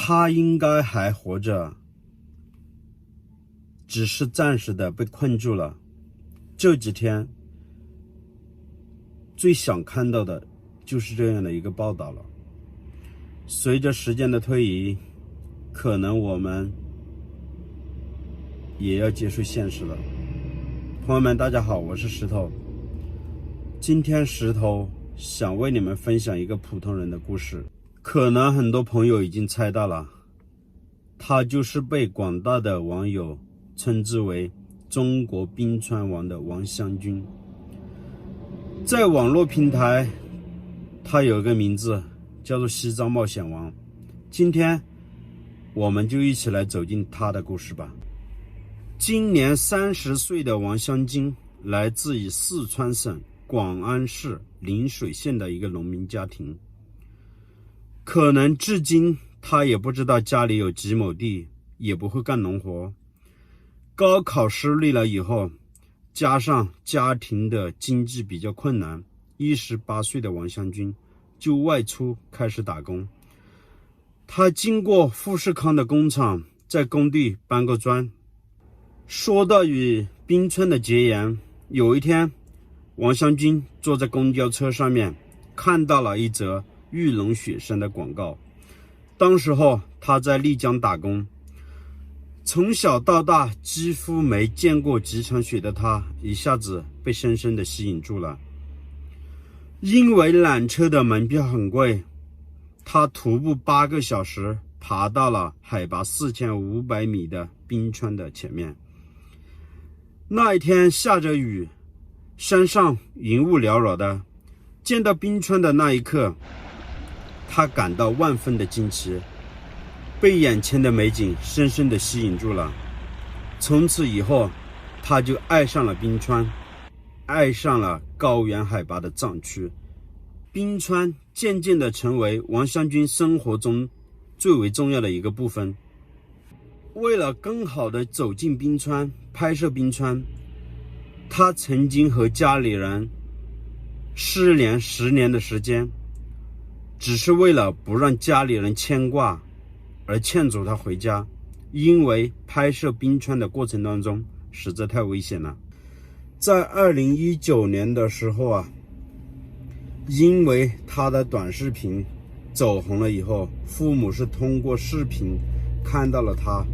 他应该还活着，只是暂时的被困住了。这几天最想看到的就是这样的一个报道了。随着时间的推移，可能我们也要接受现实了。朋友们大家好，我是石头。今天石头想为你们分享一个普通人的故事。可能很多朋友已经猜到了，他就是被广大的网友称之为中国冰川王的王湘军。在网络平台他有一个名字叫做西藏冒险王。今天我们就一起来走进他的故事吧。今年30岁的王湘军来自于四川省广安市灵水县的一个农民家庭，可能至今他也不知道家里有几亩地，也不会干农活。高考失利了以后，加上家庭的经济比较困难，18岁的王湘军就外出开始打工。他经过富士康的工厂，在工地搬过砖。说到与冰川的结缘，有一天王湘军坐在公交车上面，看到了一则玉龙雪山的广告。当时候他在丽江打工，从小到大几乎没见过几场雪的他，一下子被深深的吸引住了。因为缆车的门票很贵，他徒步8个小时爬到了海拔4500米的冰川的前面。那一天下着雨，山上云雾缭绕的，见到冰川的那一刻，他感到万分的惊奇，被眼前的美景深深的吸引住了。从此以后，他就爱上了冰川，爱上了高原海拔的藏区。冰川渐渐的成为王湘军生活中最为重要的一个部分。为了更好的走进冰川，拍摄冰川，他曾经和家里人失联10年的时间，只是为了不让家里人牵挂而劝阻他回家。因为拍摄冰川的过程当中实在太危险了。在2019年的时候啊，因为他的短视频走红了以后，父母是通过视频看到了他，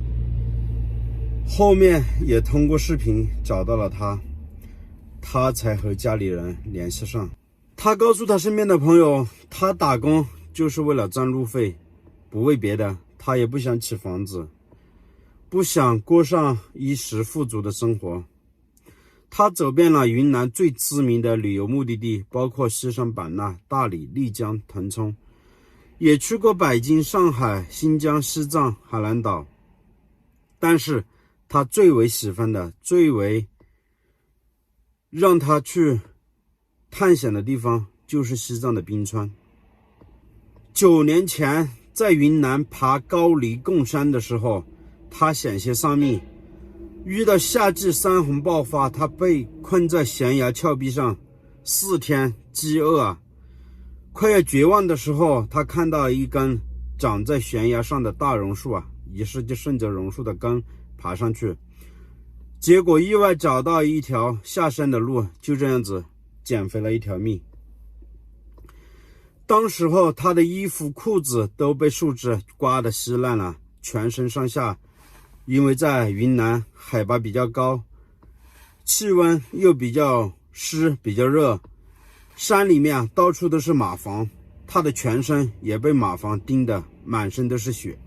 后面也通过视频找到了他，他才和家里人联系上。他告诉他身边的朋友，他打工就是为了赚路费，不为别的。他也不想起房子，不想过上衣食富足的生活。他走遍了云南最知名的旅游目的地，包括西双版纳、大理、丽江、腾冲，也去过北京、上海、新疆、西藏、海南岛。但是他最为喜欢的、最为让他去探险的地方就是西藏的冰川。9年前在云南爬高黎贡山的时候，他险些丧命。遇到夏季山洪爆发，他被困在悬崖峭壁上4天，饥饿啊！快要绝望的时候，他看到一根长在悬崖上的大榕树啊，于是就顺着榕树的根爬上去，结果意外找到一条下山的路，就这样子捡回了一条命。当时候他的衣服裤子都被树枝刮得稀烂了，全身上下，因为在云南海拔比较高，气温又比较湿比较热，山里面到处都是蚂蟥，他的全身也被蚂蟥叮得满身都是血。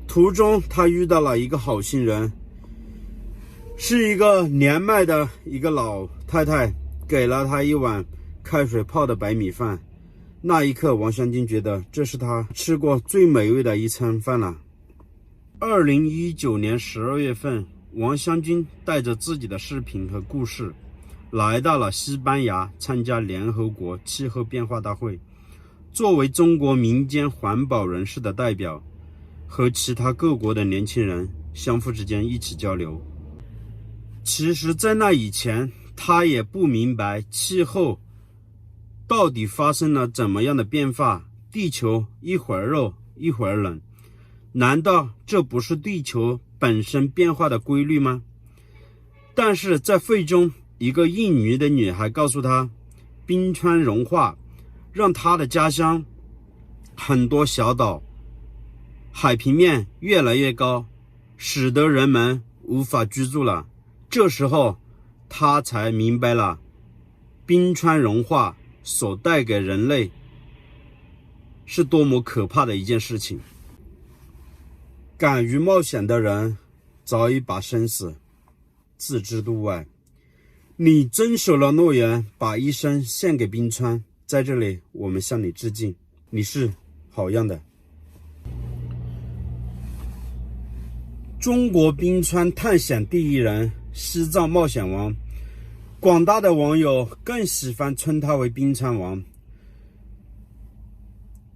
途中他遇到了一个好心人，是一个年迈的一个老太太，给了他一碗开水泡的白米饭。那一刻王湘军觉得这是他吃过最美味的一餐饭了。2019年12月份，王湘军带着自己的视频和故事来到了西班牙参加联合国气候变化大会，作为中国民间环保人士的代表，和其他各国的年轻人相互之间一起交流。其实在那以前，他也不明白气候到底发生了怎么样的变化，地球一会儿热一会儿冷，难道这不是地球本身变化的规律吗？但是在会中，一个印尼的女孩告诉他，冰川融化让她的家乡很多小岛海平面越来越高，使得人们无法居住了。这时候她才明白了冰川融化所带给人类是多么可怕的一件事情。敢于冒险的人早已把生死置之度外。你遵守了诺言，把一生献给冰川，在这里我们向你致敬，你是好样的。中国冰川探险第一人，西藏冒险王，广大的网友更喜欢称他为冰川王。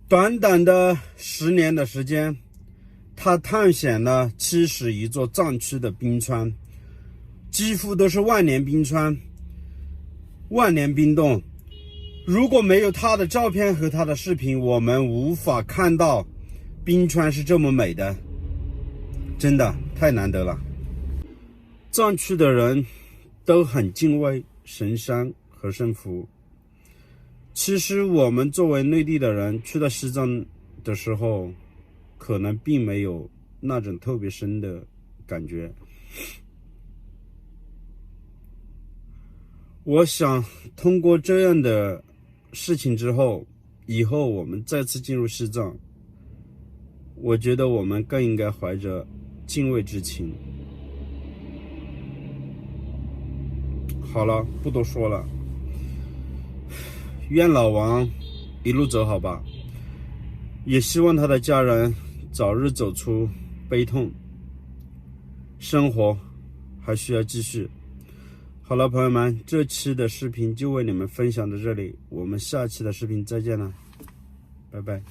短短的10年的时间，他探险了71座藏区的冰川，几乎都是万年冰川、万年冰洞。如果没有他的照片和他的视频，我们无法看到冰川是这么美的，真的太难得了。藏区的人都很敬畏神山和神佛。其实我们作为内地的人去到西藏的时候，可能并没有那种特别深的感觉。我想通过这样的事情之后，以后我们再次进入西藏，我觉得我们更应该怀着敬畏之情。好了，不多说了，愿老王一路走好吧，也希望他的家人早日走出悲痛，生活还需要继续。好了，朋友们，这期的视频就为你们分享到这里，我们下期的视频再见了，拜拜。